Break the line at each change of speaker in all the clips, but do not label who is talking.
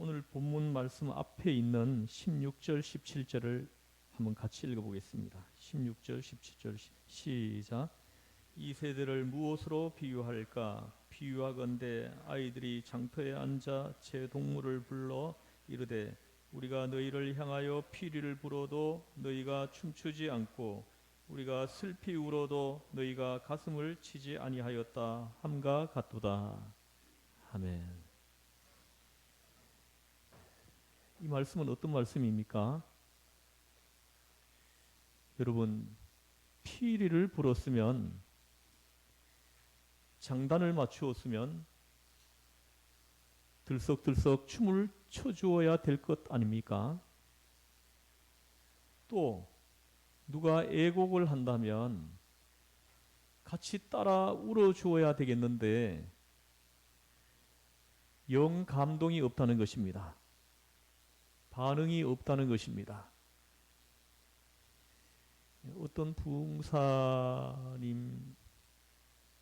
오늘 본문 말씀 앞에 있는 16절, 17절을 한번 같이 읽어보겠습니다. 16절, 17절 시작. 이 세대를 무엇으로 비유할까? 비유하건대 아이들이 장터에 앉아 제 동물을 불러 이르되 우리가 너희를 향하여 피리를 불어도 너희가 춤추지 않고 우리가 슬피 울어도 너희가 가슴을 치지 아니하였다 함과 같도다. 아멘. 이 말씀은 어떤 말씀입니까? 여러분, 피리를 불었으면, 장단을 맞추었으면 들썩들썩 춤을 춰주어야 될 것 아닙니까? 또 누가 애곡을 한다면 같이 따라 울어주어야 되겠는데 영 감동이 없다는 것입니다. 반응이 없다는 것입니다. 어떤 부흥사님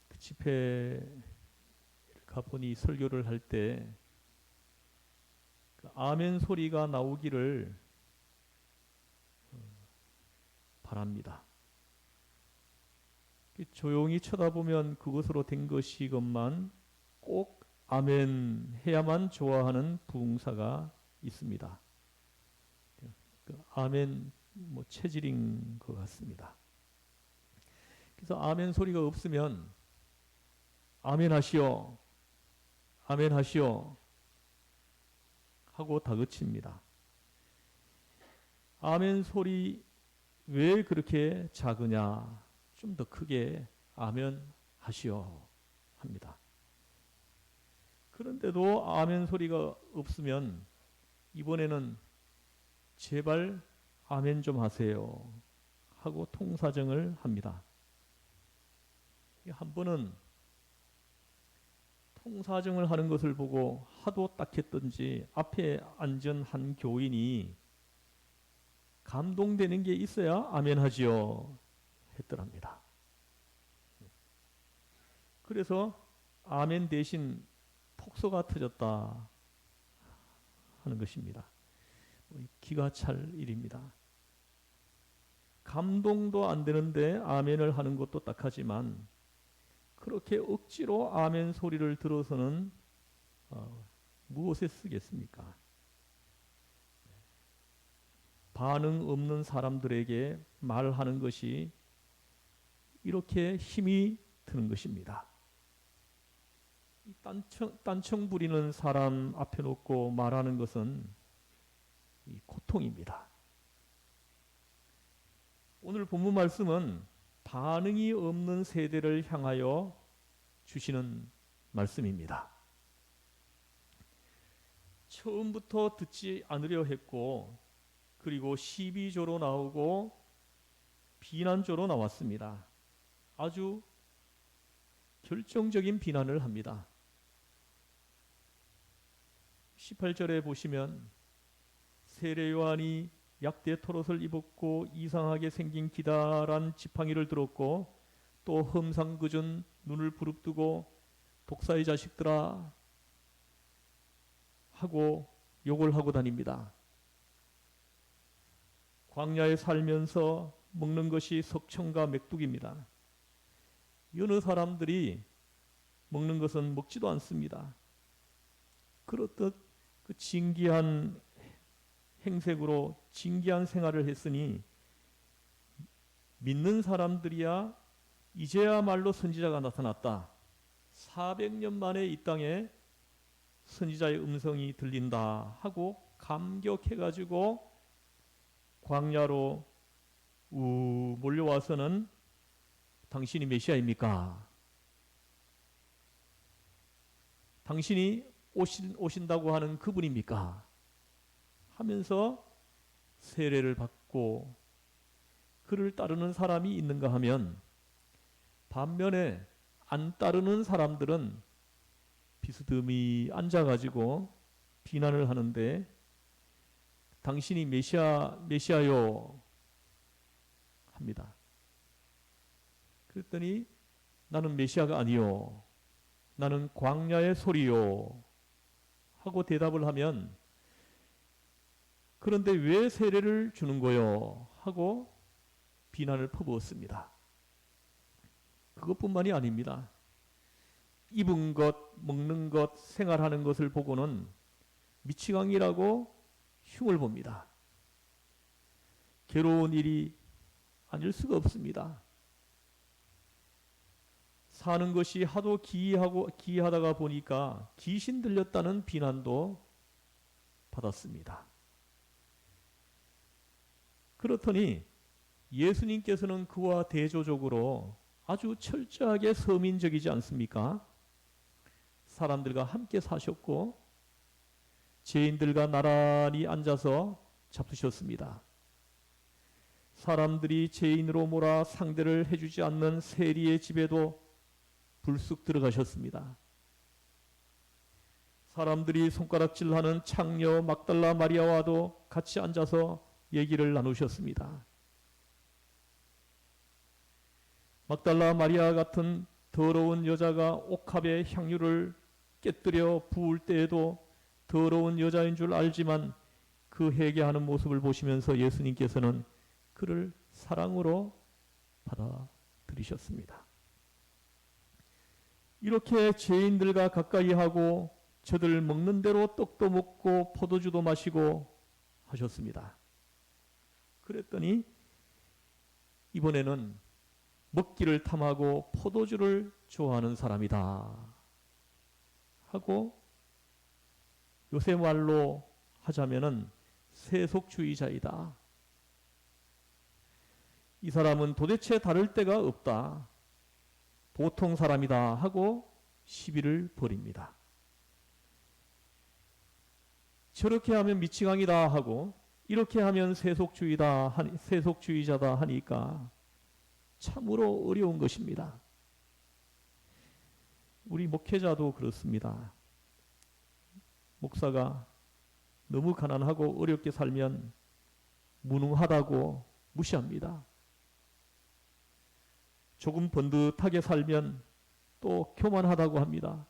그 집회를 가보니 설교를 할 때 그 아멘 소리가 나오기를 바랍니다. 조용히 쳐다보면 그것으로 된 것이건만 꼭 아멘 해야만 좋아하는 부흥사가 있습니다. 그 아멘 체질인 것 같습니다. 그래서 아멘 소리가 없으면 아멘 하시오, 아멘 하시오 하고 다그칩니다. 아멘 소리 왜 그렇게 작으냐? 좀 더 크게 아멘 하시오 합니다. 그런데도 아멘 소리가 없으면 이번에는 제발 아멘 좀 하세요 하고 통사정을 합니다. 한 번은 통사정을 하는 것을 보고 하도 딱했던지 앞에 앉은 한 교인이 감동되는 게 있어야 아멘 하지요 했더랍니다. 그래서 아멘 대신 폭소가 터졌다 하는 것입니다. 기가 찰 일입니다. 감동도 안 되는데 아멘을 하는 것도 딱하지만 그렇게 억지로 아멘 소리를 들어서는 무엇에 쓰겠습니까? 반응 없는 사람들에게 말하는 것이 이렇게 힘이 드는 것입니다. 딴청 부리는 사람 앞에 놓고 말하는 것은 이 고통입니다. 오늘 본문 말씀은 반응이 없는 세대를 향하여 주시는 말씀입니다. 처음부터 듣지 않으려 했고 그리고 시비조로 나오고 비난조로 나왔습니다. 아주 결정적인 비난을 합니다. 18절에 보시면 세례 요한이 약대 토롯을 입었고 이상하게 생긴 기다란 지팡이를 들었고 또 험상궂은 눈을 부릅뜨고 독사의 자식들아 하고 욕을 하고 다닙니다. 광야에 살면서 먹는 것이 석청과 맥둑입니다. 여느 사람들이 먹는 것은 먹지도 않습니다. 그렇듯 그 진기한 행색으로 진기한 생활을 했으니 믿는 사람들이야 이제야말로 선지자가 나타났다. 400년 만에 이 땅에 선지자의 음성이 들린다 하고 감격해가지고 광야로 몰려와서는 당신이 메시아입니까? 당신이 오신다고 하는 그분입니까? 하면서 세례를 받고 그를 따르는 사람이 있는가 하면 반면에 안 따르는 사람들은 비스듬히 앉아가지고 비난을 하는데 당신이 메시아요 합니다. 그랬더니 나는 메시아가 아니요 나는 광야의 소리요 하고 대답을 하면 그런데 왜 세례를 주는 거요? 하고 비난을 퍼부었습니다. 그것뿐만이 아닙니다. 입은 것, 먹는 것, 생활하는 것을 보고는 미치광이라고 흉을 봅니다. 괴로운 일이 아닐 수가 없습니다. 사는 것이 하도 기이하다가 보니까 귀신 들렸다는 비난도 받았습니다. 그렇더니 예수님께서는 그와 대조적으로 아주 철저하게 서민적이지 않습니까? 사람들과 함께 사셨고 죄인들과 나란히 앉아서 잡수셨습니다. 사람들이 죄인으로 몰아 상대를 해주지 않는 세리의 집에도 불쑥 들어가셨습니다. 사람들이 손가락질하는 창녀 막달라 마리아와도 같이 앉아서 얘기를 나누셨습니다. 막달라 마리아 같은 더러운 여자가 옥합의 향유를 깨뜨려 부을 때에도 더러운 여자인 줄 알지만 그 회개하는 모습을 보시면서 예수님께서는 그를 사랑으로 받아들이셨습니다. 이렇게 죄인들과 가까이 하고 저들 먹는 대로 떡도 먹고 포도주도 마시고 하셨습니다. 그랬더니 이번에는 먹기를 탐하고 포도주를 좋아하는 사람이다 하고 요새 말로 하자면은 세속주의자이다. 이 사람은 도대체 다를 데가 없다. 보통 사람이다 하고 시비를 벌입니다. 저렇게 하면 미치광이다 하고 이렇게 하면 세속주의자다 하니까 참으로 어려운 것입니다. 우리 목회자도 그렇습니다. 목사가 너무 가난하고 어렵게 살면 무능하다고 무시합니다. 조금 번듯하게 살면 또 교만하다고 합니다.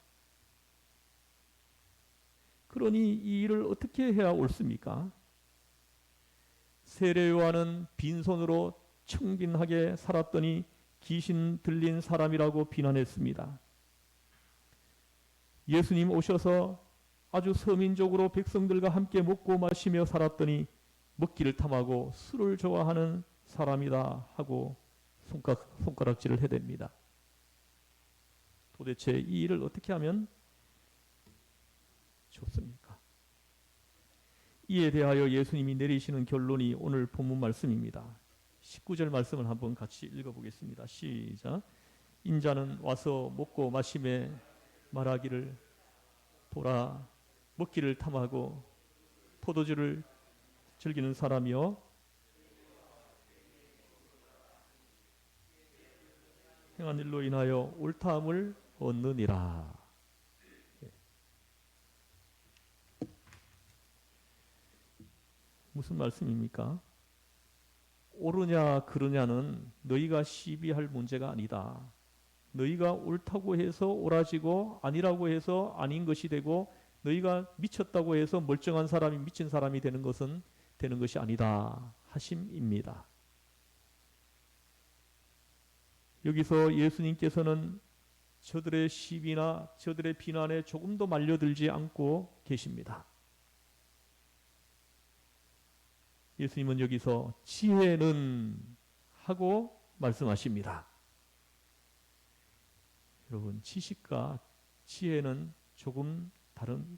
그러니 이 일을 어떻게 해야 옳습니까? 세례 요한은 빈손으로 청빈하게 살았더니 귀신 들린 사람이라고 비난했습니다. 예수님 오셔서 아주 서민적으로 백성들과 함께 먹고 마시며 살았더니 먹기를 탐하고 술을 좋아하는 사람이다 하고 손가락질을 해댑니다. 도대체 이 일을 어떻게 하면 좋습니까? 이에 대하여 예수님이 내리시는 결론이 오늘 본문 말씀입니다. 19절 말씀을 한번 같이 읽어보겠습니다. 시작. 인자는 와서 먹고 마시매 말하기를 보라, 먹기를 탐하고 포도주를 즐기는 사람이요 행한 일로 인하여 옳다함을 얻느니라. 무슨 말씀입니까? 옳으냐 그르냐는 너희가 시비할 문제가 아니다. 너희가 옳다고 해서 옳아지고 아니라고 해서 아닌 것이 되고 너희가 미쳤다고 해서 멀쩡한 사람이 미친 사람이 되는 것이 아니다 하심입니다. 여기서 예수님께서는 저들의 시비나 저들의 비난에 조금도 말려들지 않고 계십니다. 예수님은 여기서 지혜는 하고 말씀하십니다. 여러분, 지식과 지혜는 조금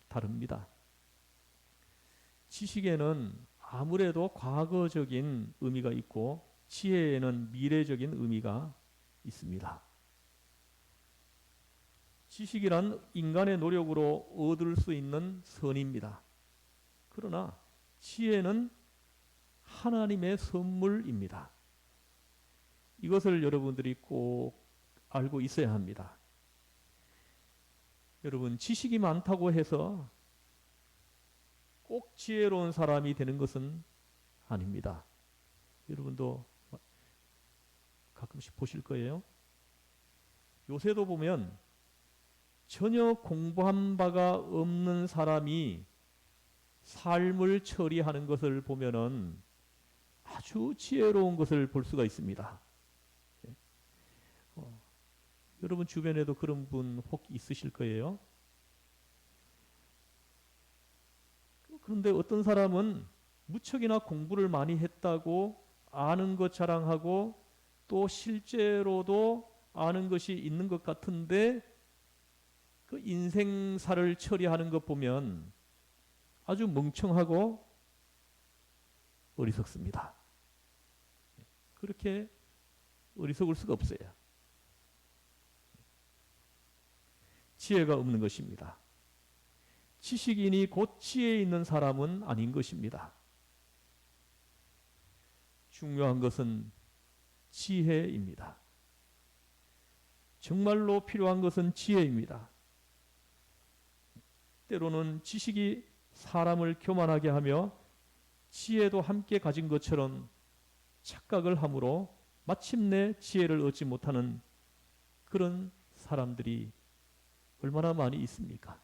다릅니다. 지식에는 아무래도 과거적인 의미가 있고 지혜에는 미래적인 의미가 있습니다. 지식이란 인간의 노력으로 얻을 수 있는 선입니다. 그러나 지혜는 하나님의 선물입니다. 이것을 여러분들이 꼭 알고 있어야 합니다. 여러분, 지식이 많다고 해서 꼭 지혜로운 사람이 되는 것은 아닙니다. 여러분도 가끔씩 보실 거예요. 요새도 보면 전혀 공부한 바가 없는 사람이 삶을 처리하는 것을 보면은 아주 지혜로운 것을 볼 수가 있습니다. 여러분 주변에도 그런 분 혹 있으실 거예요. 그런데 어떤 사람은 무척이나 공부를 많이 했다고 아는 것 자랑하고 또 실제로도 아는 것이 있는 것 같은데 그 인생사를 처리하는 것 보면 아주 멍청하고 어리석습니다. 그렇게 어리석을 수가 없어요. 지혜가 없는 것입니다. 지식인이 곧 지혜 있는 사람은 아닌 것입니다. 중요한 것은 지혜입니다. 정말로 필요한 것은 지혜입니다. 때로는 지식이 사람을 교만하게 하며 지혜도 함께 가진 것처럼 착각을 함으로 마침내 지혜를 얻지 못하는 그런 사람들이 얼마나 많이 있습니까?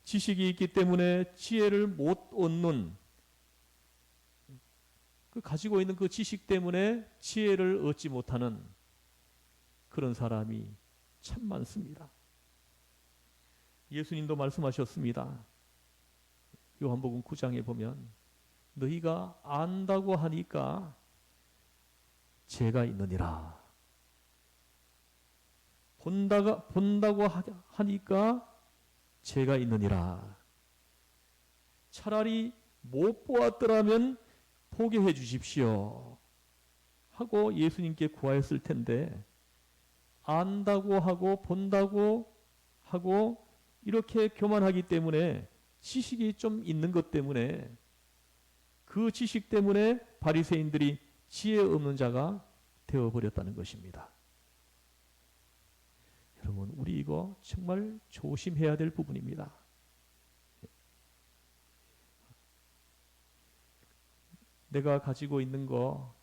지식이 있기 때문에 지혜를 못 얻는, 그 가지고 있는 그 지식 때문에 지혜를 얻지 못하는 그런 사람이 참 많습니다. 예수님도 말씀하셨습니다. 요한복음 9장에 보면 너희가 안다고 하니까 죄가 있느니라. 본다고 하니까 죄가 있느니라. 차라리 못 보았더라면 보게 해 주십시오 하고 예수님께 구하였을 텐데, 안다고 하고 본다고 하고 이렇게 교만하기 때문에, 지식이 좀 있는 것 때문에, 그 지식 때문에 바리새인들이 지혜 없는 자가 되어버렸다는 것입니다. 여러분, 우리 이거 정말 조심해야 될 부분입니다. 내가 가지고 있는 거,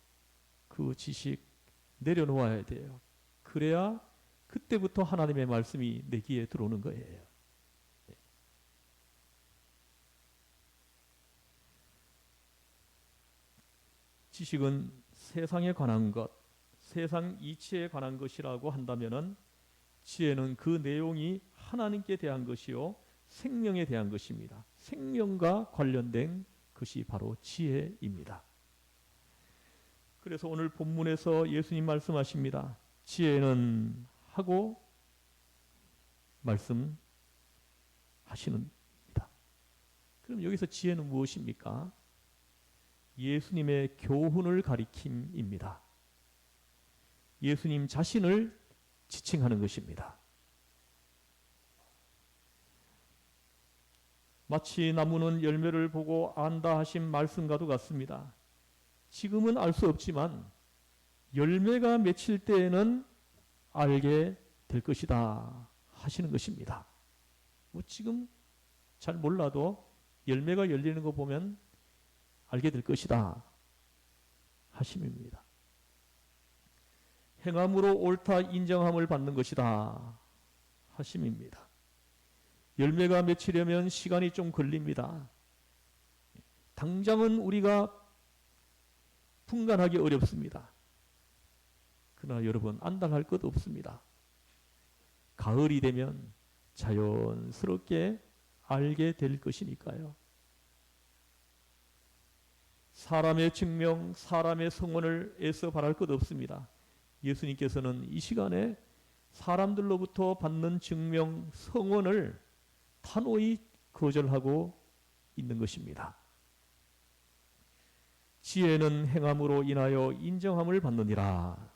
그 지식 내려놓아야 돼요. 그래야 그때부터 하나님의 말씀이 내 귀에 들어오는 거예요. 지식은 세상에 관한 것, 세상 이치에 관한 것이라고 한다면은, 지혜는 그 내용이 하나님께 대한 것이요 생명에 대한 것입니다. 생명과 관련된 것이 바로 지혜입니다. 그래서 오늘 본문에서 예수님 말씀하십니다. 지혜는 하고 말씀하시는 입니다. 그럼 여기서 지혜는 무엇입니까? 예수님의 교훈을 가리킴입니다. 예수님 자신을 지칭하는 것입니다. 마치 나무는 열매를 보고 안다 하신 말씀과도 같습니다. 지금은 알 수 없지만 열매가 맺힐 때에는 알게 될 것이다 하시는 것입니다. 뭐 지금 잘 몰라도 열매가 열리는 거 보면 알게 될 것이다 하심입니다. 행함으로 옳다 인정함을 받는 것이다 하심입니다. 열매가 맺히려면 시간이 좀 걸립니다. 당장은 우리가 분간하기 어렵습니다. 그러나 여러분, 안달할 것 없습니다. 가을이 되면 자연스럽게 알게 될 것이니까요. 사람의 증명, 사람의 성원을 애써 바랄 것 없습니다. 예수님께서는 이 시간에 사람들로부터 받는 증명, 성원을 단호히 거절하고 있는 것입니다. 지혜는 행함으로 인하여 인정함을 받느니라.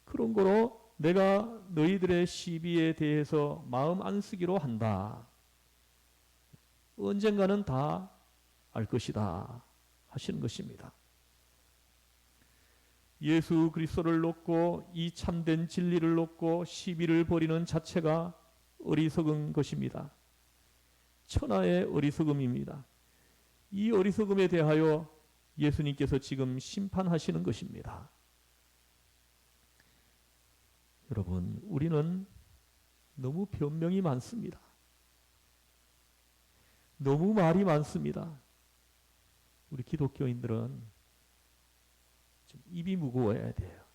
그런 거로 내가 너희들의 시비에 대해서 마음 안 쓰기로 한다. 언젠가는 다 알 것이다 하시는 것입니다. 예수 그리스도를 놓고, 이 참된 진리를 놓고 시비를 벌이는 자체가 어리석은 것입니다. 천하의 어리석음입니다. 이 어리석음에 대하여 예수님께서 지금 심판하시는 것입니다. 여러분, 우리는 너무 변명이 많습니다. 너무 말이 많습니다. 우리 기독교인들은 좀 입이 무거워야 돼요.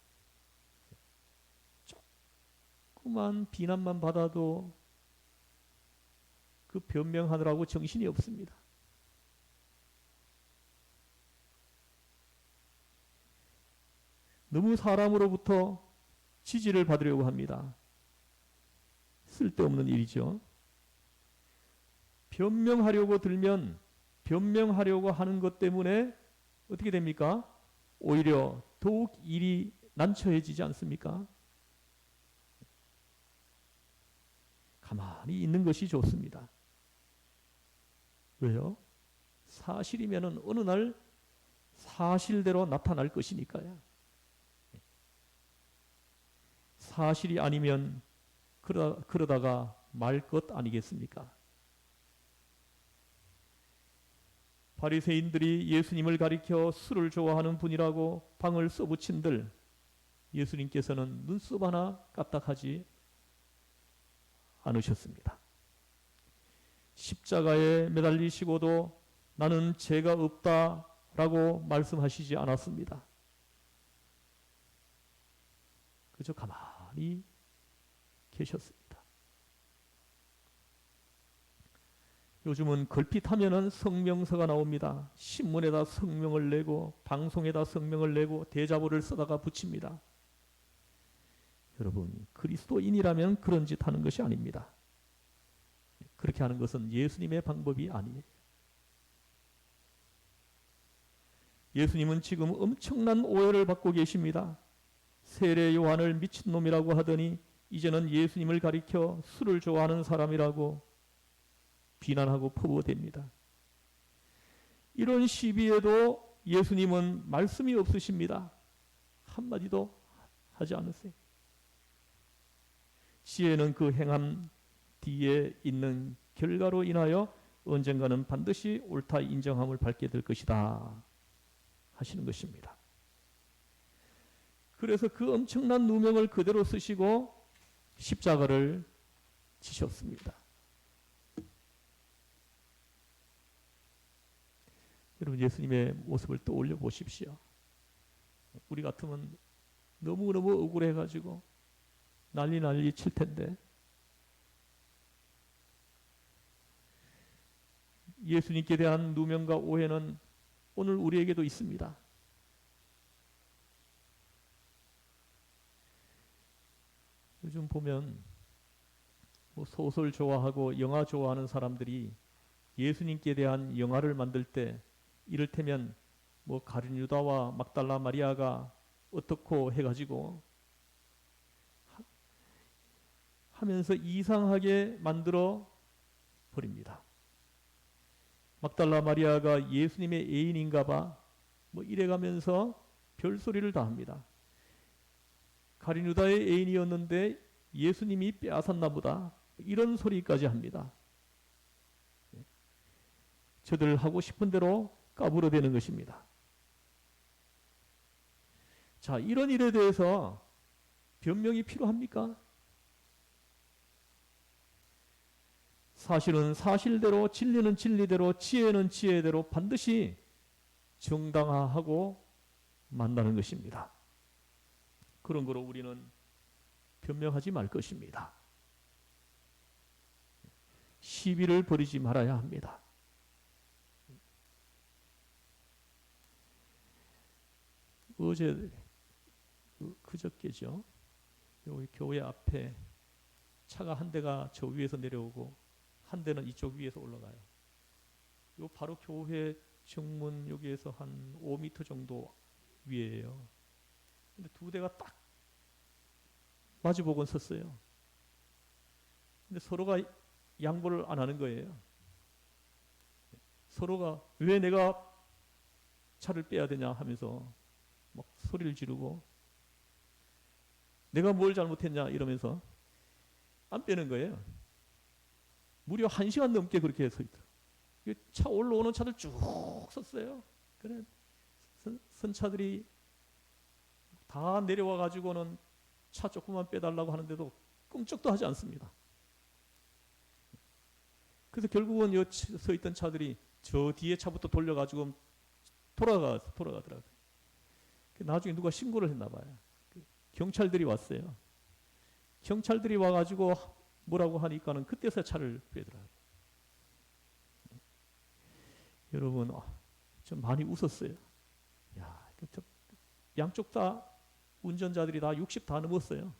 조그만 비난만 받아도 그 변명하느라고 정신이 없습니다. 너무 사람으로부터 지지를 받으려고 합니다. 쓸데없는 일이죠. 변명하려고 들면 변명하려고 하는 것 때문에 어떻게 됩니까? 오히려 더욱 일이 난처해지지 않습니까? 가만히 있는 것이 좋습니다. 왜요? 사실이면은 어느 날 사실대로 나타날 것이니까요. 사실이 아니면 그러다가 말 것 아니겠습니까? 바리새인들이 예수님을 가리켜 술을 좋아하는 분이라고 방을 써붙인들 예수님께서는 눈썹 하나 까딱하지 않으셨습니다. 십자가에 매달리시고도 나는 죄가 없다라고 말씀하시지 않았습니다. 그저 가만히 계셨습니다. 요즘은 걸핏하면은 성명서가 나옵니다. 신문에다 성명을 내고 방송에다 성명을 내고 대자보를 써다가 붙입니다. 여러분, 그리스도인이라면 그런 짓 하는 것이 아닙니다. 그렇게 하는 것은 예수님의 방법이 아니에요. 예수님은 지금 엄청난 오해를 받고 계십니다. 세례 요한을 미친놈이라고 하더니 이제는 예수님을 가리켜 술을 좋아하는 사람이라고 비난하고 퍼부어댑니다. 이런 시비에도 예수님은 말씀이 없으십니다. 한마디도 하지 않으세요. 지혜는 그 행함 뒤에 있는 결과로 인하여 언젠가는 반드시 옳다 인정함을 받게 될 것이다 하시는 것입니다. 그래서 그 엄청난 누명을 그대로 쓰시고 십자가를 지셨습니다. 여러분, 예수님의 모습을 떠올려 보십시오. 우리 같으면 너무너무 억울해가지고 난리 칠 텐데 예수님께 대한 누명과 오해는 오늘 우리에게도 있습니다. 요즘 보면 뭐 소설 좋아하고 영화 좋아하는 사람들이 예수님께 대한 영화를 만들 때 이를테면 뭐 가룟 유다와 막달라 마리아가 어떻고 해가지고 하면서 이상하게 만들어 버립니다. 막달라 마리아가 예수님의 애인인가 봐 뭐 이래가면서 별소리를 다 합니다. 가룟 유다의 애인이었는데 예수님이 빼앗았나 보다 이런 소리까지 합니다. 저들 하고 싶은 대로 까불어대는 것입니다. 자, 이런 일에 대해서 변명이 필요합니까? 사실은 사실대로, 진리는 진리대로, 지혜는 지혜대로 반드시 정당화하고 만나는 것입니다. 그런 거로 우리는 변명하지 말 것입니다. 시비를 벌이지 말아야 합니다. 어제 그저께죠. 여기 교회 앞에 차가 한 대가 저 위에서 내려오고 한 대는 이쪽 위에서 올라가요. 요 바로 교회 정문 여기에서 한 5m 정도 위에요. 근데 두 대가 딱 마주보고 섰어요. 근데 서로가 양보를 안 하는 거예요. 서로가 왜 내가 차를 빼야 되냐 하면서 막 소리를 지르고 내가 뭘 잘못했냐 이러면서 안 빼는 거예요. 무려 1시간 넘게 그렇게 서 있더라고요. 차 올라오는 차들 쭉 섰어요. 그래 선차들이 다 내려와 가지고는 차 조금만 빼달라고 하는데도 꿈쩍도 하지 않습니다. 그래서 결국은 서 있던 차들이 저 뒤에 차부터 돌려가지고 돌아가더라고요. 나중에 누가 신고를 했나 봐요. 경찰들이 왔어요. 경찰들이 와가지고 뭐라고 하니까는 그때서 차를 빼더라고요. 여러분, 좀 많이 웃었어요. 야, 양쪽 다 운전자들이 다 60 다 넘었어요.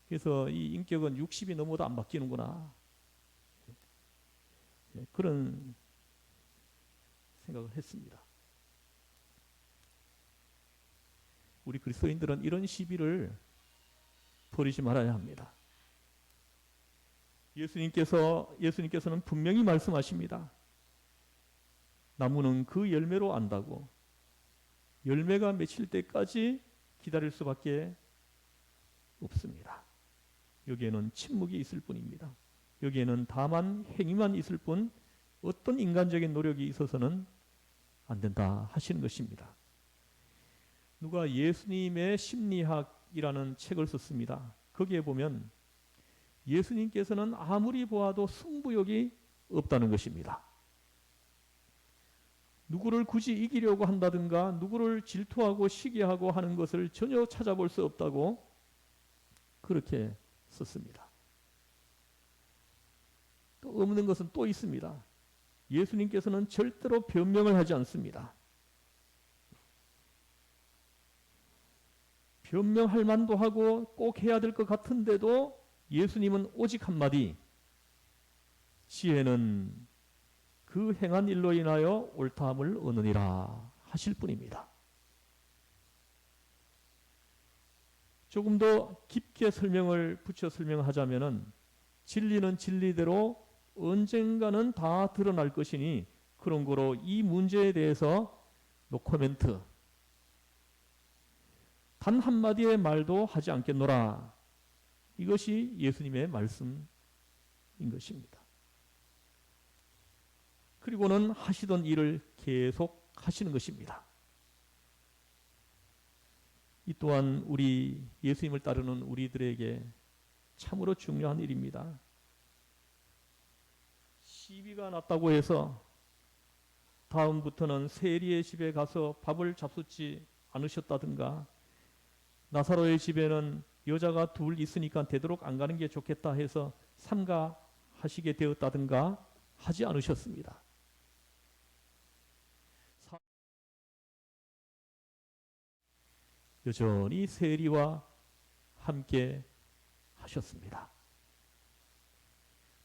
그래서 이 인격은 60이 넘어도 안 바뀌는구나. 그런 생각을 했습니다. 우리 그리스도인들은 이런 시비를 버리지 말아야 합니다. 예수님께서는 분명히 말씀하십니다. 나무는 그 열매로 안다고. 열매가 맺힐 때까지 기다릴 수밖에 없습니다. 여기에는 침묵이 있을 뿐입니다. 여기에는 다만 행위만 있을 뿐 어떤 인간적인 노력이 있어서는 안 된다 하시는 것입니다. 누가 예수님의 심리학이라는 책을 썼습니다. 거기에 보면 예수님께서는 아무리 보아도 승부욕이 없다는 것입니다. 누구를 굳이 이기려고 한다든가 누구를 질투하고 시기하고 하는 것을 전혀 찾아볼 수 없다고 그렇게 썼습니다. 또 없는 것은 또 있습니다. 예수님께서는 절대로 변명을 하지 않습니다. 변명할 만도 하고 꼭 해야 될 것 같은데도 예수님은 오직 한마디, 지혜는 그 행한 일로 인하여 옳다함을 얻느니라 하실 뿐입니다. 조금 더 깊게 붙여 설명하자면은 진리는 진리대로 언젠가는 다 드러날 것이니 그런 거로 이 문제에 대해서 노코멘트, 단 한마디의 말도 하지 않겠노라. 이것이 예수님의 말씀인 것입니다. 그리고는 하시던 일을 계속 하시는 것입니다. 이 또한 우리 예수님을 따르는 우리들에게 참으로 중요한 일입니다. 시비가 났다고 해서 다음부터는 세리의 집에 가서 밥을 잡수지 않으셨다든가, 나사로의 집에는 여자가 둘 있으니까 되도록 안 가는 게 좋겠다 해서 삼가하시게 되었다든가 하지 않으셨습니다. 여전히 세리와 함께 하셨습니다.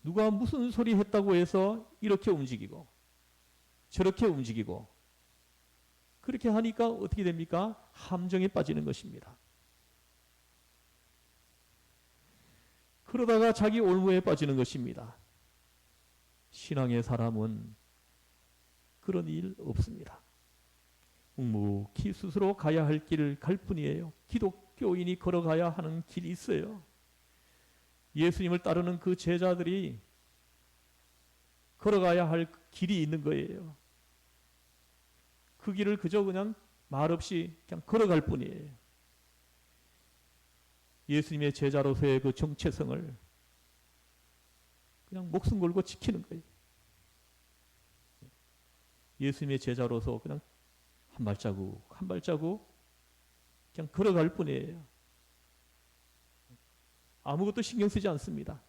누가 무슨 소리 했다고 해서 이렇게 움직이고 저렇게 움직이고 그렇게 하니까 어떻게 됩니까? 함정에 빠지는 것입니다. 그러다가 자기 올무에 빠지는 것입니다. 신앙의 사람은 그런 일 없습니다. 묵묵히 스스로 가야 할 길을 갈 뿐이에요. 기독교인이 걸어가야 하는 길이 있어요. 예수님을 따르는 그 제자들이 걸어가야 할 길이 있는 거예요. 그 길을 그저 그냥 말없이 그냥 걸어갈 뿐이에요. 예수님의 제자로서의 그 정체성을 그냥 목숨 걸고 지키는 거예요. 예수님의 제자로서 그냥 한 발자국 한 발자국 그냥 걸어갈 뿐이에요. 아무것도 신경 쓰지 않습니다.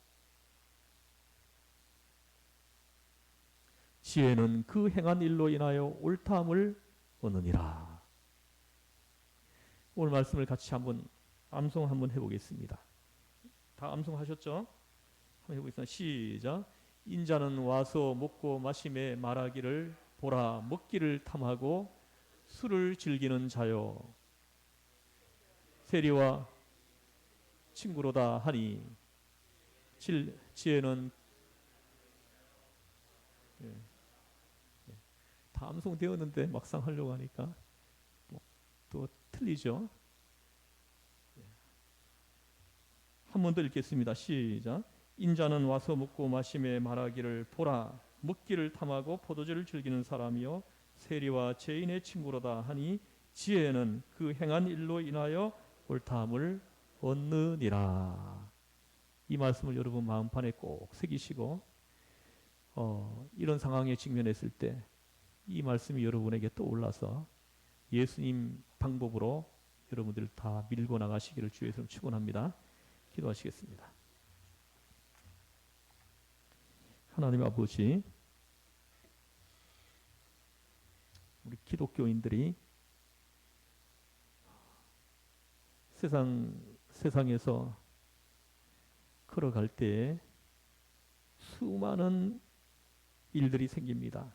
지혜는 그 행한 일로 인하여 옳다함을 얻느니라. 오늘 말씀을 같이 한번 암송 한번 해보겠습니다. 다 암송하셨죠? 한번 해보겠습니다. 시작. 인자는 와서 먹고 마심에 말하기를 보라, 먹기를 탐하고 술을 즐기는 자요, 세리와 친구로다 하니 지혜는 다 암송되었는데 막상 하려고 하니까 또 틀리죠. 한 번 더 읽겠습니다. 시작. 인자는 와서 먹고 마심에 말하기를 보라, 먹기를 탐하고 포도주를 즐기는 사람이요 세리와 죄인의 친구로다 하니 지혜는 그 행한 일로 인하여 옳다함을 얻느니라. 이 말씀을 여러분 마음판에 꼭 새기시고 이런 상황에 직면했을 때 이 말씀이 여러분에게 떠올라서 예수님 방법으로 여러분들 다 밀고 나가시기를 주의 이름으로 축원합니다. 기도하시겠습니다. 하나님 아버지, 우리 기독교인들이 세상에서 걸어갈 때 수많은 일들이 생깁니다.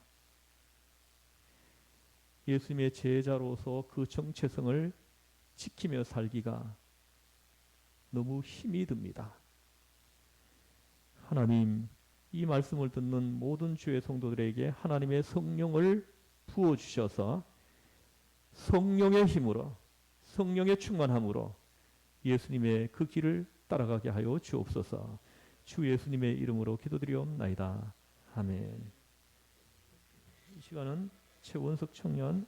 예수님의 제자로서 그 정체성을 지키며 살기가 너무 힘이 듭니다. 하나님, 이 말씀을 듣는 모든 주의 성도들에게 하나님의 성령을 부어주셔서 성령의 힘으로, 성령의 충만함으로 예수님의 그 길을 따라가게 하여 주옵소서. 주 예수님의 이름으로 기도드리옵나이다. 아멘. 이 시간은 최원석 청년